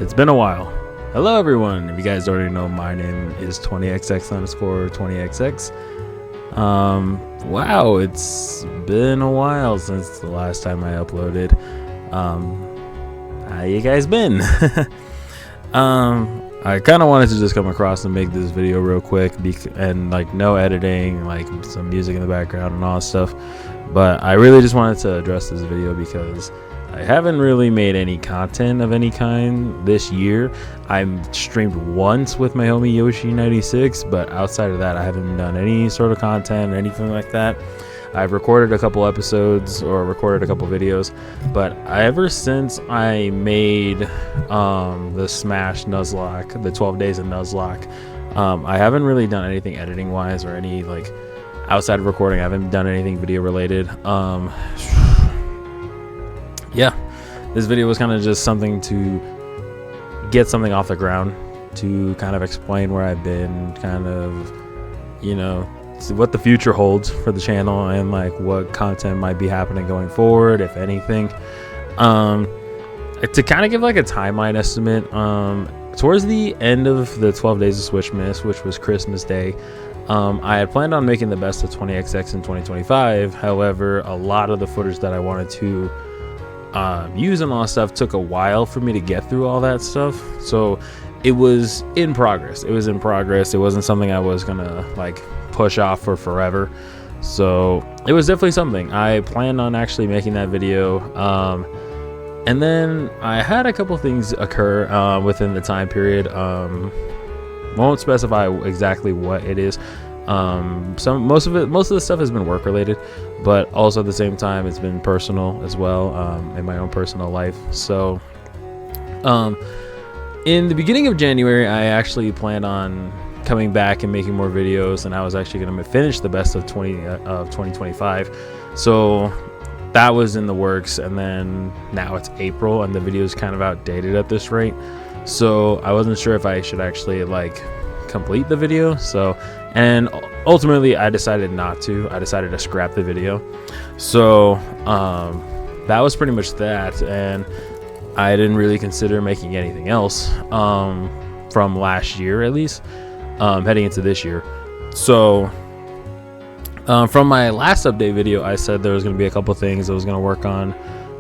It's been a while. Hello, everyone. If you guys already know, my name is 20xx_20xx. Wow, it's been a while since the last time I uploaded. How you guys been? I kind of wanted to just come across and make this video real quick, and like no editing, like some music in the background and all that stuff. But I really just wanted to address this video because I haven't really made any content of any kind this year. I'm streamed once with my homie Yoshi96, but outside of that, I haven't done any sort of content or anything like that. I've recorded a couple episodes or recorded a couple videos, but ever since I made the Smash Nuzlocke, the 12 days of Nuzlocke, I haven't really done anything editing wise or any like outside of recording. I haven't done anything video related. Yeah, this video was kind of just something to get something off the ground, to kind of explain where I've been, kind of, you know, see what the future holds for the channel and like what content might be happening going forward, if anything. To kind of give like a timeline estimate, towards the end of the 12 days of Switchmas, which was Christmas Day, I had planned on making the best of 20xx in 2025. However, a lot of the footage that I wanted to use and all that stuff took a while for me to get through all that stuff, so it was in progress. It wasn't something I was gonna like push off for forever, so it was definitely something I planned on actually making that video. And then I had a couple things occur within the time period. Won't specify exactly what it is. Most of the stuff has been work related, but also at the same time it's been personal as well, in my own personal life. So in the beginning of January, I actually planned on coming back and making more videos, and I was actually going to finish the best of 2025. So that was in the works, and then now it's April and the video is kind of outdated at this rate, so I wasn't sure if I should actually like complete the video. So, and ultimately I decided not to. I decided to scrap the video. So that was pretty much that, and I didn't really consider making anything else from last year, at least heading into this year. So from my last update video, I said there was going to be a couple things. I was going to work on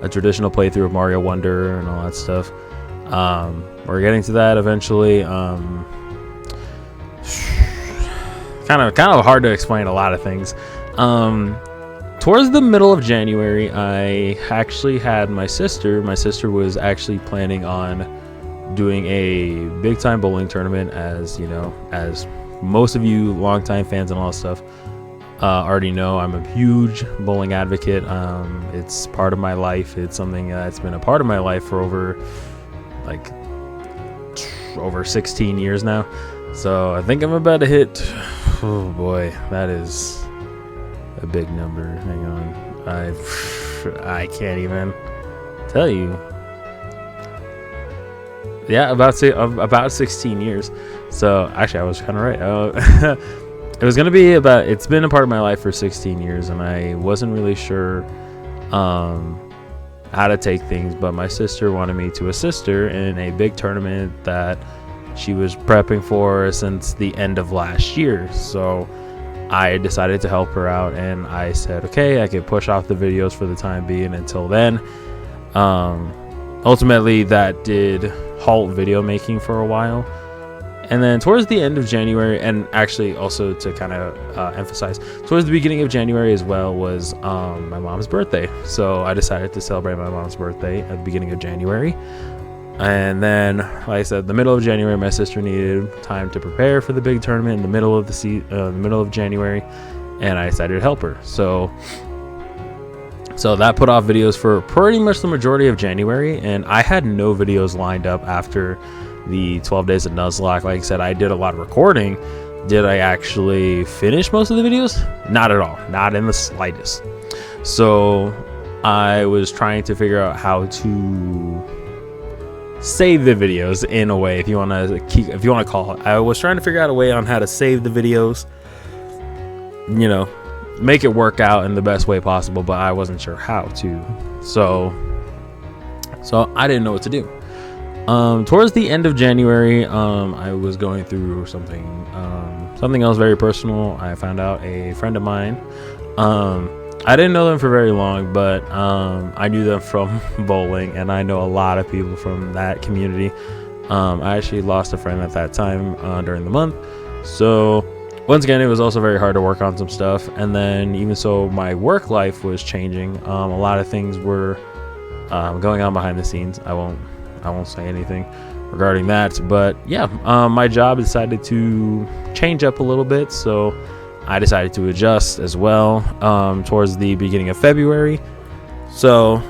a traditional playthrough of Mario Wonder and all that stuff. We're getting to that eventually. Kind of hard to explain a lot of things. Towards the middle of January, I actually had my sister was actually planning on doing a big time bowling tournament. As you know, as most of you longtime fans and all that stuff already know, I'm a huge bowling advocate. It's part of my life. It's something that's been a part of my life for over 16 years now. So I think I'm about to hit, oh boy, that is a big number. Hang on, I can't even tell you. Yeah, about 16 years. So actually I was kind of right. It was gonna be about, it's been a part of my life for 16 years, and I wasn't really sure how to take things, but my sister wanted me to assist her in a big tournament that she was prepping for since the end of last year. So I decided to help her out, and I said, okay, I could push off the videos for the time being until then. Ultimately, that did halt video making for a while. And then towards the end of January, and actually also to kind of emphasize, towards the beginning of January as well was my mom's birthday. So I decided to celebrate my mom's birthday at the beginning of January. And then, like I said, the middle of January, my sister needed time to prepare for the big tournament in the middle of the middle of January, and I decided to help her. So that put off videos for pretty much the majority of January, and I had no videos lined up after the 12 days of Nuzlocke. Like I said, I did a lot of recording. Did I actually finish most of the videos? Not at all, not in the slightest. So I was trying to figure out how to save the videos in a way, if you want to call it. I was trying to figure out a way on how to save the videos, you know, make it work out in the best way possible, but I wasn't sure how to. So I didn't know what to do. Towards the end of January, I was going through something else very personal. I found out a friend of mine. I didn't know them for very long, but I knew them from bowling, and I know a lot of people from that community. I actually lost a friend at that time during the month. So once again, it was also very hard to work on some stuff. And then even so, my work life was changing. A lot of things were going on behind the scenes. I won't say anything regarding that. But yeah, my job decided to change up a little bit. So I decided to adjust as well towards the beginning of February. So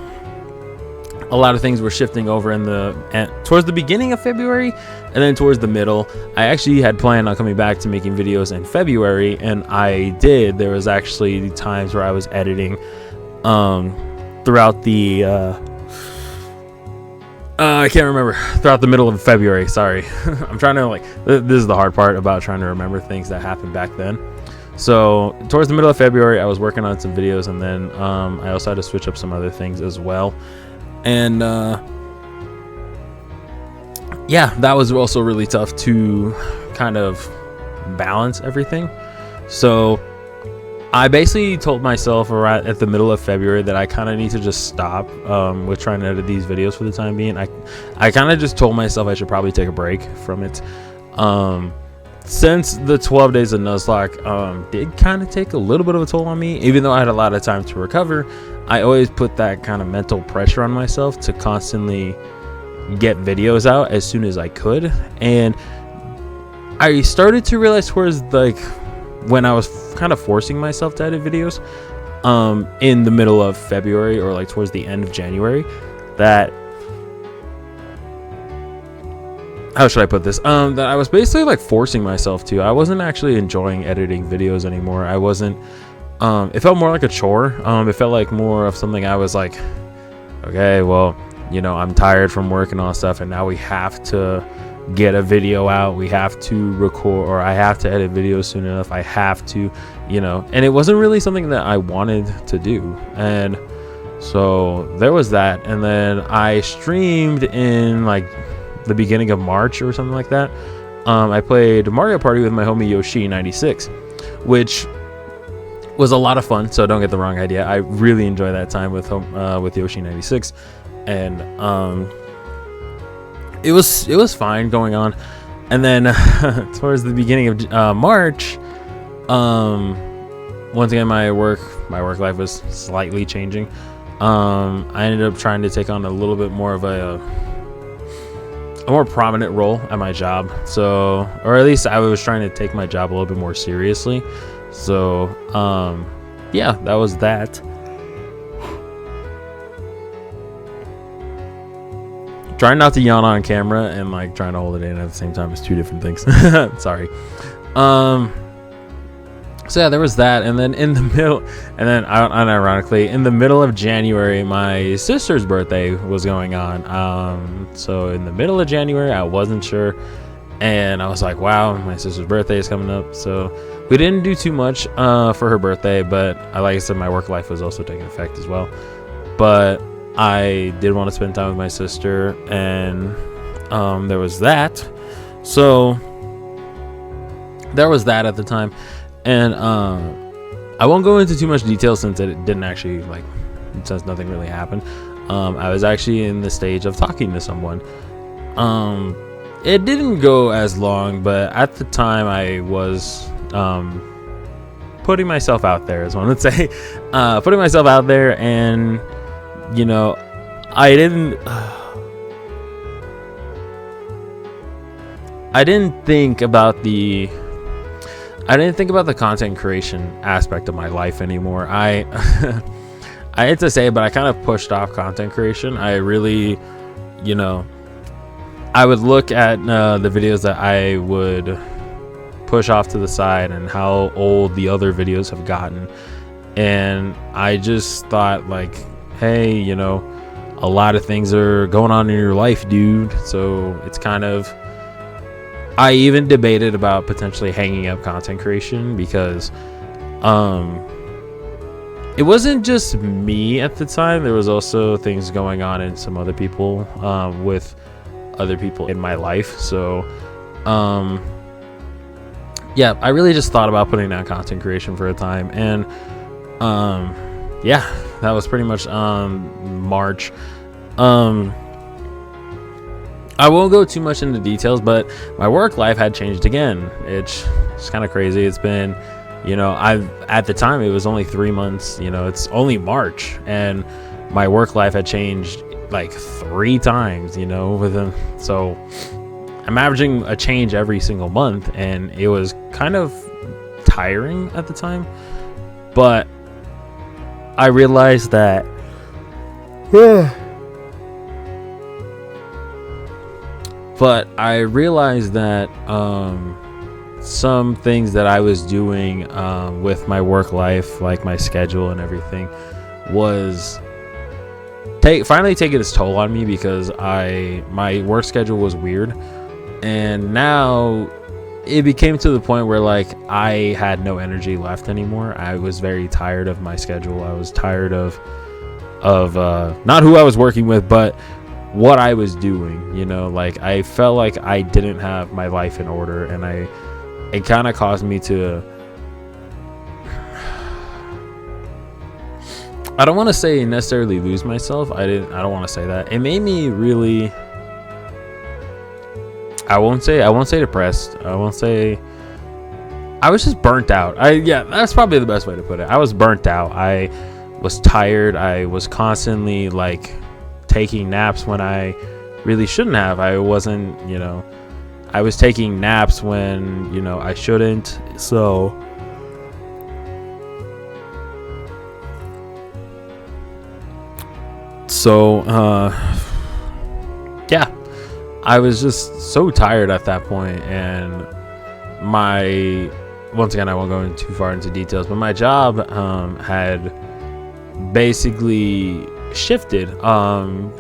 a lot of things were shifting over towards the beginning of February, and then towards the middle. I actually had planned on coming back to making videos in February, and I did. There was actually times where I was editing throughout the I can't remember, throughout the middle of February. Sorry. I'm trying to this is the hard part about trying to remember things that happened back then. So towards the middle of February, I was working on some videos, and then I also had to switch up some other things as well. And yeah, that was also really tough to kind of balance everything. So I basically told myself right at the middle of February that I kind of need to just stop with trying to edit these videos for the time being. I kind of just told myself I should probably take a break from it. Since the 12 days of Nuzlocke did kind of take a little bit of a toll on me, even though I had a lot of time to recover, I always put that kind of mental pressure on myself to constantly get videos out as soon as I could. And I started to realize towards when I was kind of forcing myself to edit videos in the middle of February or towards the end of January, that how should I put this? That I was basically forcing myself to. I wasn't actually enjoying editing videos anymore. I wasn't. It felt more like a chore. It felt like more of something I was like, okay, well, I'm tired from work and all that stuff, and now we have to get a video out. We have to record, or I have to edit videos soon enough. I have to, and it wasn't really something that I wanted to do. And so there was that. And then I streamed in the beginning of March or something like that. I played Mario Party with my homie Yoshi96, which was a lot of fun. So don't get the wrong idea. I really enjoy that time with Yoshi96, and it was fine going on. And then towards the beginning of March, once again my work life was slightly changing. I ended up trying to take on a little bit more of a more prominent role at my job. So, or at least I was trying to take my job a little bit more seriously. So, yeah, that was that. Trying not to yawn on camera and trying to hold it in at the same time is two different things. Sorry. So yeah, there was that. And then in the middle, and then unironically, in the middle of January, my sister's birthday was going on. So in the middle of January, I wasn't sure, and I was like, wow, my sister's birthday is coming up. So we didn't do too much for her birthday, but like I said, my work life was also taking effect as well. But I did want to spend time with my sister, and there was that. So there was that at the time. And I won't go into too much detail since it didn't actually since nothing really happened. I was actually in the stage of talking to someone. It didn't go as long, but at the time I was putting myself out there, as one would say. Putting myself out there, and I didn't think about the content creation aspect of my life anymore. I hate to say it, but I kind of pushed off content creation. I really, I would look at the videos that I would push off to the side and how old the other videos have gotten. And I just thought hey, a lot of things are going on in your life, dude. So it's kind of, I even debated about potentially hanging up content creation because it wasn't just me at the time. There was also things going on in some other people with other people in my life. So yeah, I really just thought about putting down content creation for a time, and yeah, that was pretty much March. I won't go too much into details, but my work life had changed again. It's kind of crazy. It's been, at the time it was only 3 months, it's only March, and my work life had changed like 3 times, so I'm averaging a change every single month, and it was kind of tiring at the time. But I realized that some things that I was doing with my work life, like my schedule and everything, was finally taking its toll on me, because my work schedule was weird, and now it became to the point where like I had no energy left anymore. I was very tired of my schedule. I was tired of not who I was working with, but what I was doing. Like I felt like I didn't have my life in order, and it kind of caused me to, I don't want to say necessarily lose myself. I don't want to say that. It made me really, I won't say depressed. I won't say, I was just burnt out. Yeah, that's probably the best way to put it. I was burnt out. I was tired. I was constantly like taking naps when I really shouldn't have. I wasn't, I was taking naps when, I shouldn't. So yeah, I was just so tired at that point, and once again, I won't go too far into details, but my job had basically shifted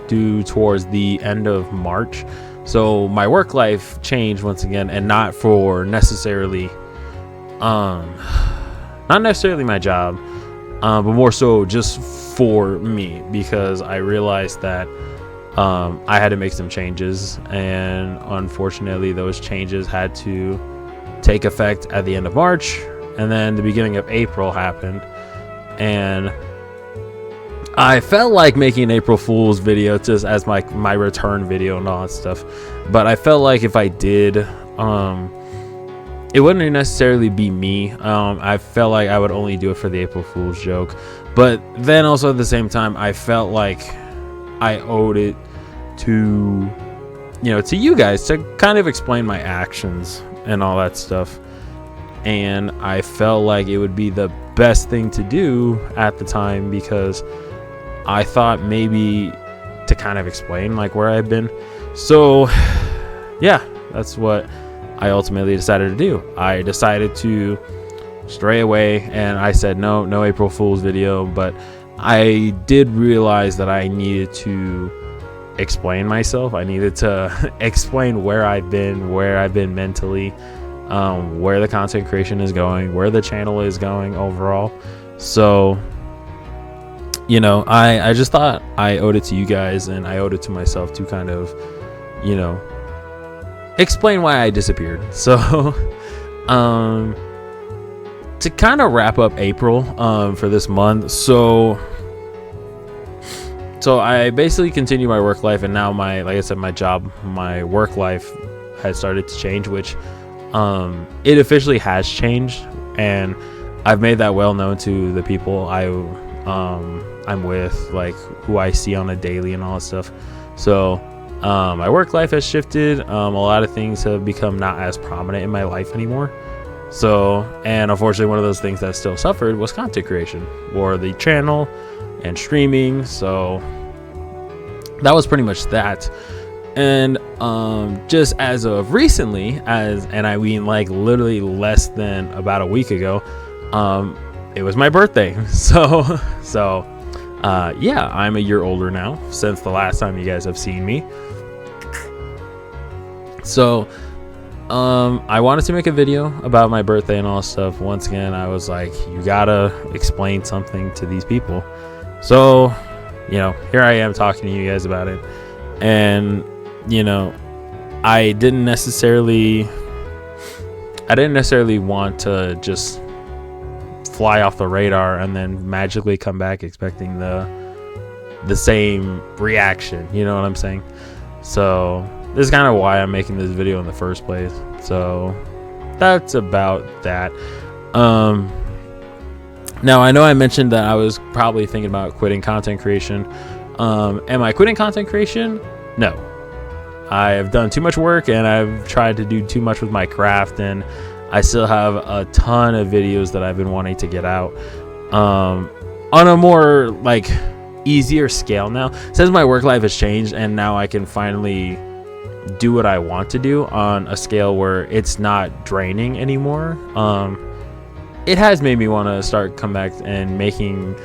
due towards the end of March. So my work life changed once again, and not necessarily my job, but more so just for me, because I realized that I had to make some changes, and unfortunately those changes had to take effect at the end of March, and then the beginning of April happened, and I felt like making an April Fool's video just as my return video and all that stuff, but I felt like if I did, it wouldn't necessarily be me. I felt like I would only do it for the April Fool's joke, but then also at the same time, I felt like I owed it to you guys to kind of explain my actions and all that stuff, and I felt like it would be the best thing to do at the time, because I thought maybe to kind of explain like where I've been. So yeah, that's what I ultimately decided to do. I decided to stray away, and I said no April Fool's video, but I did realize that I needed to explain myself. I needed to explain where I've been mentally, where the content creation is going, where the channel is going overall. So I just thought I owed it to you guys, and I owed it to myself to kind of explain why I disappeared. So to kind of wrap up April for this month, so I basically continue my work life, and now like I said, my work life has started to change, which it officially has changed, and I've made that well known to the people I'm with, like who I see on a daily and all that stuff. So my work life has shifted. A lot of things have become not as prominent in my life anymore. So, and unfortunately, one of those things that still suffered was content creation, or the channel and streaming. So that was pretty much that. And just as of recently, and I mean like literally less than about a week ago, it was my birthday. So yeah, I'm a year older now since the last time you guys have seen me. So I wanted to make a video about my birthday and all that stuff. Once again, I was like, you gotta explain something to these people. So here I am talking to you guys about it, and I didn't necessarily want to just fly off the radar and then magically come back expecting the same reaction, you know what I'm saying? So this is kind of why I'm making this video in the first place. So that's about that. Now I know I mentioned that I was probably thinking about quitting content creation. Am I quitting content creation? No. I have done too much work and I've tried to do too much with my craft, and I still have a ton of videos that I've been wanting to get out on a more like easier scale now, since my work life has changed and now I can finally do what I want to do on a scale where it's not draining anymore. It has made me want to start come back and making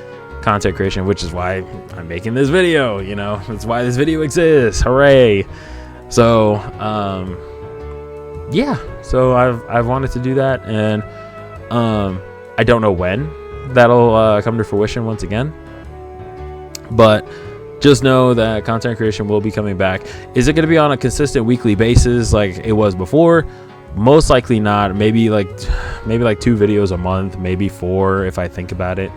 content creation, which is why I'm making this video, you know. That's why this video exists. Hooray. So yeah, so I've wanted to do that, and I don't know when that'll come to fruition once again, but just know that content creation will be coming back. Is it going to be on a consistent weekly basis like it was before? Most likely not. Maybe like 2 videos a month, maybe 4 if I think about it.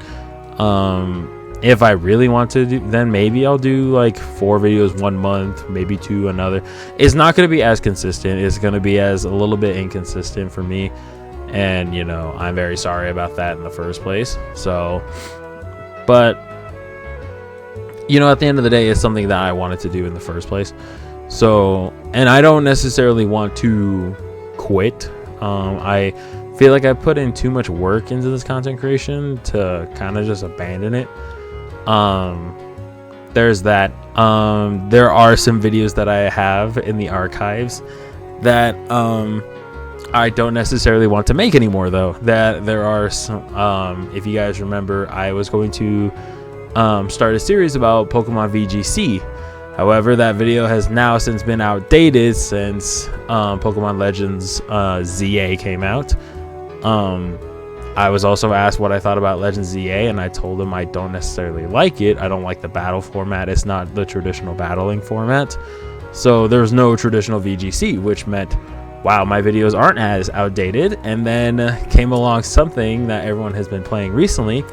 If I really want to do, then maybe I'll do like 4 videos one month, maybe 2 another. It's not going to be as consistent. It's going to be as a little bit inconsistent for me, and you know, I'm very sorry about that in the first place. So, but you know, at the end of the day, it's something that I wanted to do in the first place. So, and I don't necessarily want to quit. I feel like I put in too much work into this content creation to kind of just abandon it. There's that. There are some videos that I have in the archives that I don't necessarily want to make anymore, though. That there are some, if you guys remember, I was going to start a series about Pokemon VGC. However, that video has now since been outdated since Pokemon Legends ZA came out. I was also asked what I thought about Legends ZA, and I told him I don't necessarily like it. I don't like the battle format. It's not the traditional battling format. So there's no traditional VGC, which meant, wow, my videos aren't as outdated. And then came along something that everyone has been playing recently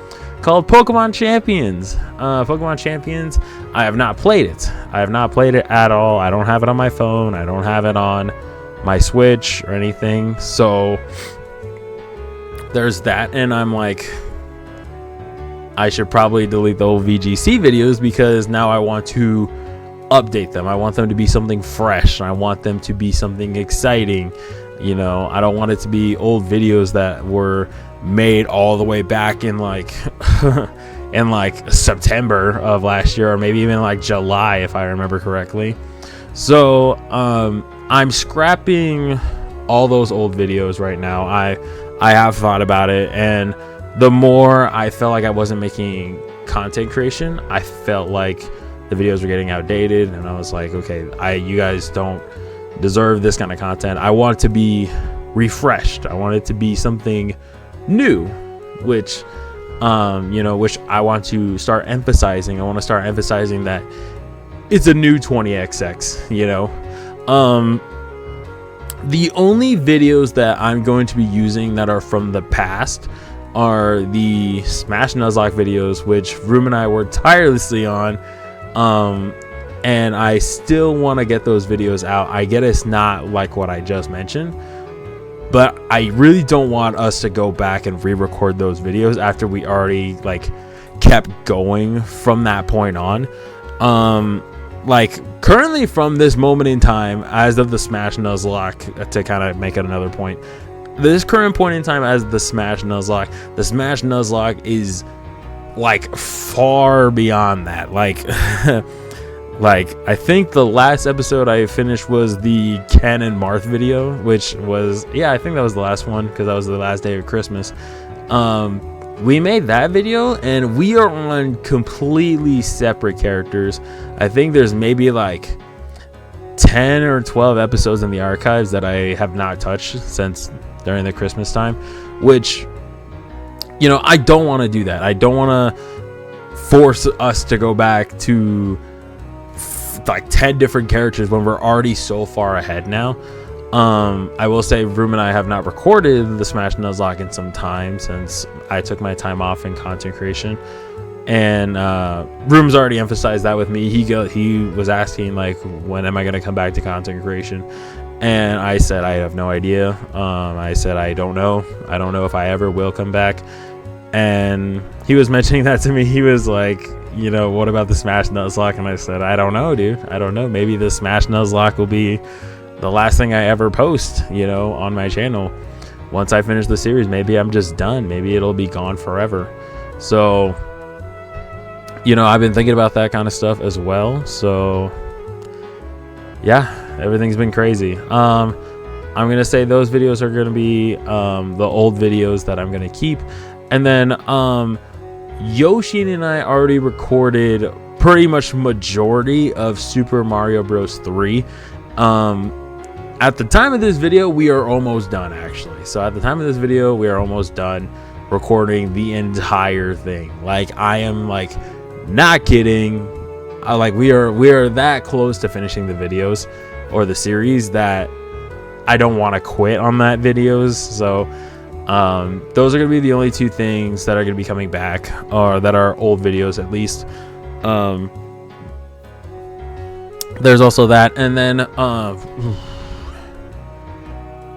called Pokemon Champions. Pokemon Champions, I have not played it. I have not played it at all. I don't have it on my phone. I don't have it on my Switch or anything. So there's that, and I'm like, I should probably delete the old VGC videos because now I want to update them. I want them to be something fresh. I want them to be something exciting. You know, I don't want it to be old videos that were made all the way back in like in like September of last year, or maybe even like July if I remember correctly. So I'm scrapping all those old videos right now. I have thought about it, and the more I felt like I wasn't making content creation, I felt like the videos were getting outdated, and I was like, okay, you guys don't deserve this kind of content. I want it to be refreshed. I want it to be something new, which you know, which I want to start emphasizing. I want to start emphasizing that it's a new 20XX, you know. The only videos that I'm going to be using that are from the past are the Smash Nuzlocke videos, which Vroom and I worked tirelessly on. And I still want to get those videos out. I get it's not like what I just mentioned, but I really don't want us to go back and re-record those videos after we already like kept going from that point on. Like currently from this moment in time, as of the Smash Nuzlocke, to kind of make it another point, this current point in time as the Smash Nuzlocke is like far beyond that. Like like I think the last episode I finished was the Ken and Marth video, which was, yeah, I think that was the last one because that was the last day of Christmas. We made that video and we are on completely separate characters. I think there's maybe like 10 or 12 episodes in the archives that I have not touched since during the Christmas time, which, you know, I don't want to do that. I don't want to force us to go back to like 10 different characters when we're already so far ahead now. I will say Room and I have not recorded the Smash Nuzlocke in some time since I took my time off in content creation. And Room's already emphasized that with me. He was asking like, when am I going to come back to content creation? And I said I have no idea. I said I don't know if I ever will come back. And he was mentioning that to me. He was like, what about the Smash Nuzlocke? And I said, I don't know, dude. I don't know. Maybe the Smash Nuzlocke will be the last thing I ever post, on my channel. Once I finish the series, maybe I'm just done. Maybe it'll be gone forever. So, I've been thinking about that kind of stuff as well. So, yeah, everything's been crazy. I'm going to say those videos are going to be the old videos that I'm going to keep. And then Yoshi and I already recorded pretty much majority of Super Mario Bros. 3. At the time of this video, we are almost done, actually. So at the time of this video, we are almost done recording the entire thing. Like, I am like not kidding. We are that close to finishing the videos or the series that I don't want to quit on that videos. So those are going to be the only two things that are going to be coming back, or that are old videos at least. There's also that. And then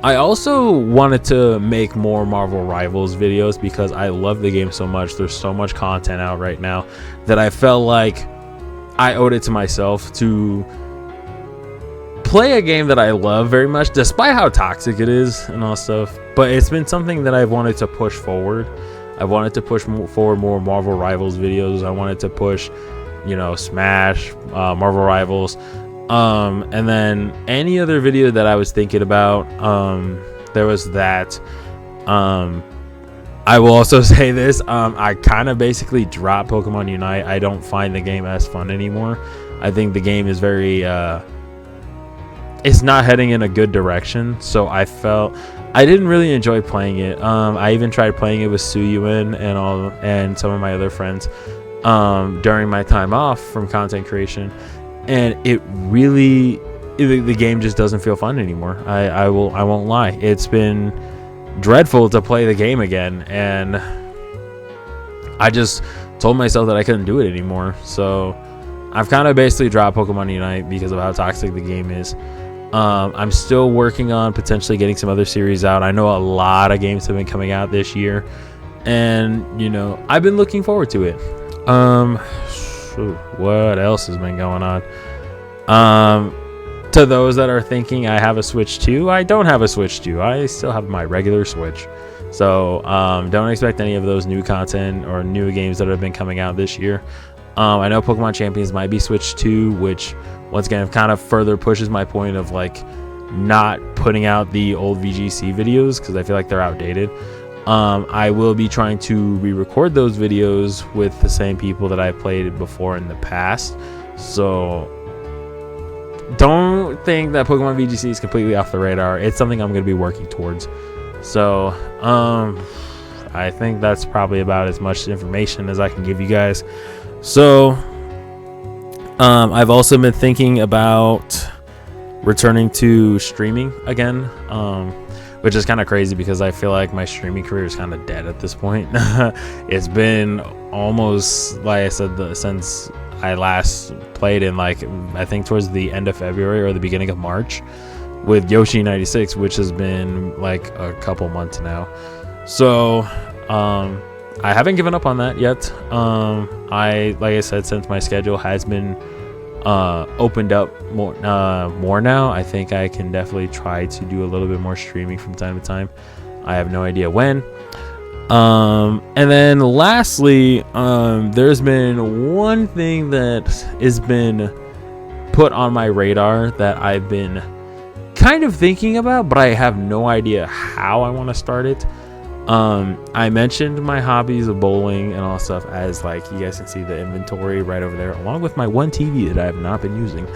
I also wanted to make more Marvel Rivals videos because I love the game so much. There's so much content out right now that I felt like I owed it to myself to play a game that I love very much, despite how toxic it is and all stuff. But it's been something that I've wanted to push forward. I wanted to push forward more Marvel Rivals videos. I wanted to push, Smash, Marvel Rivals. And then any other video that I was thinking about, there was that. I will also say this, I kind of basically dropped Pokemon Unite. I don't find the game as fun anymore. I think the game is very, it's not heading in a good direction. So I felt I didn't really enjoy playing it. I even tried playing it with Suyuin and some of my other friends, during my time off from content creation. And it really, the game just doesn't feel fun anymore. I won't lie. It's been dreadful to play the game again, and I just told myself that I couldn't do it anymore. So I've kind of basically dropped Pokemon Unite because of how toxic the game is. I'm still working on potentially getting some other series out. I know a lot of games have been coming out this year, and I've been looking forward to it. What else has been going on? To those that are thinking I have a Switch 2, I don't have a Switch 2. I still have my regular Switch. So don't expect any of those new content or new games that have been coming out this year. I know Pokemon Champions might be Switch 2, which once again kind of further pushes my point of like not putting out the old VGC videos because I feel like they're outdated. I will be trying to re-record those videos with the same people that I played before in the past. So don't think that Pokemon VGC is completely off the radar. It's something I'm going to be working towards. So I think that's probably about as much information as I can give you guys. So I've also been thinking about returning to streaming again, which is kind of crazy because I feel like my streaming career is kind of dead at this point. It's been almost, like I said, since I last played in I think towards the end of February or the beginning of March with Yoshi 96, which has been like a couple months now. So I haven't given up on that yet. Like I said, since my schedule has been opened up more now, I think I can definitely try to do a little bit more streaming from time to time. I have no idea when. And then lastly, there's been one thing that has been put on my radar that I've been kind of thinking about, but I have no idea how I want to start it. I mentioned my hobbies of bowling and all stuff, as you guys can see the inventory right over there, along with my one TV that I have not been using.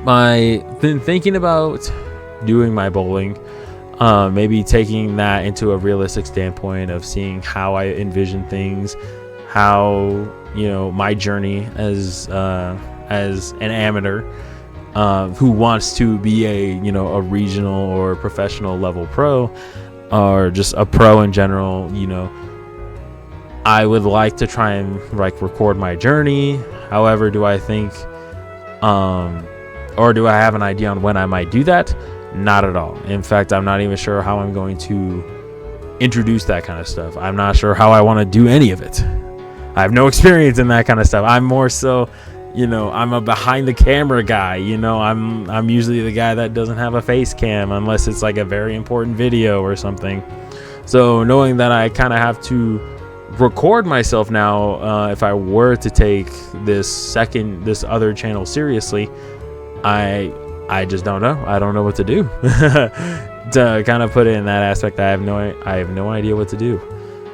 I've been thinking about doing my bowling, maybe taking that into a realistic standpoint of seeing how I envision things how, you know, my journey as an amateur who wants to be a, you know, a regional or professional level pro, or just a pro in general. You know, I would like to try and like record my journey. However, do I think or do I have an idea on when I might do that? Not at all. In fact, I'm not even sure how I'm going to introduce that kind of stuff. I'm not sure how I want to do any of it. I have no experience in that kind of stuff. I'm more so, you know, I'm a behind the camera guy. You know, I'm usually the guy that doesn't have a face cam unless it's like a very important video or something. So knowing that I kind of have to record myself now, if I were to take this other channel seriously, I just don't know. I don't know what to do. To kind of put it in that aspect, I have no idea what to do.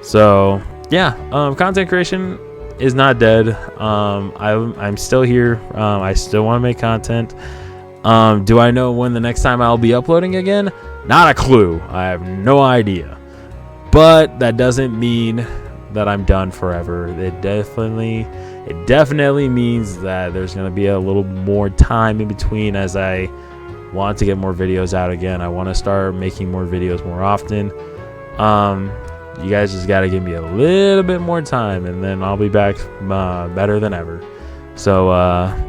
So yeah, content creation is not dead. I'm still here. I still want to make content. Do I know when the next time I'll be uploading again? Not a clue. I have no idea. But that doesn't mean that I'm done forever. It definitely means that there's going to be a little more time in between as I want to get more videos out again. I want to start making more videos more often. You guys just got to give me a little bit more time, and then I'll be back better than ever. So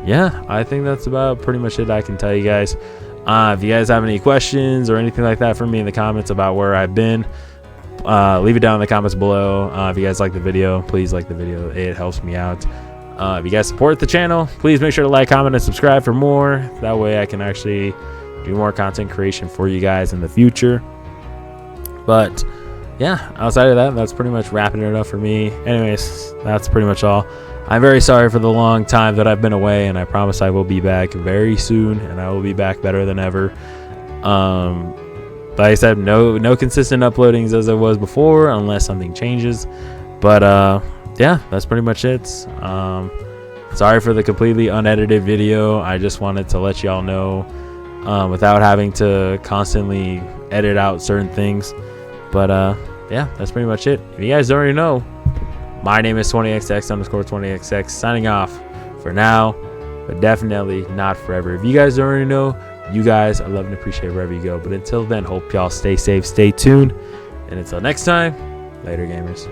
yeah, I think that's about pretty much it I can tell you guys. If you guys have any questions or anything like that for me in the comments about where I've been, leave it down in the comments below. If you guys like the video, please like the video. It helps me out. If you guys support the channel, please make sure to like, comment, and subscribe for more. That way I can actually do more content creation for you guys in the future. But yeah, outside of that, that's pretty much wrapping it up for me. Anyways, that's pretty much all. I'm very sorry for the long time that I've been away, and I promise I will be back very soon, and I will be back better than ever. Like I said, no consistent uploadings as it was before unless something changes. But yeah, that's pretty much it. Sorry for the completely unedited video. I just wanted to let y'all know without having to constantly edit out certain things. But yeah, that's pretty much it. If you guys don't already know, my name is 20xx_20xx, signing off for now, but definitely not forever. If you guys don't already know, you guys, I love and appreciate wherever you go. But until then, hope y'all stay safe, stay tuned, and until next time, later gamers.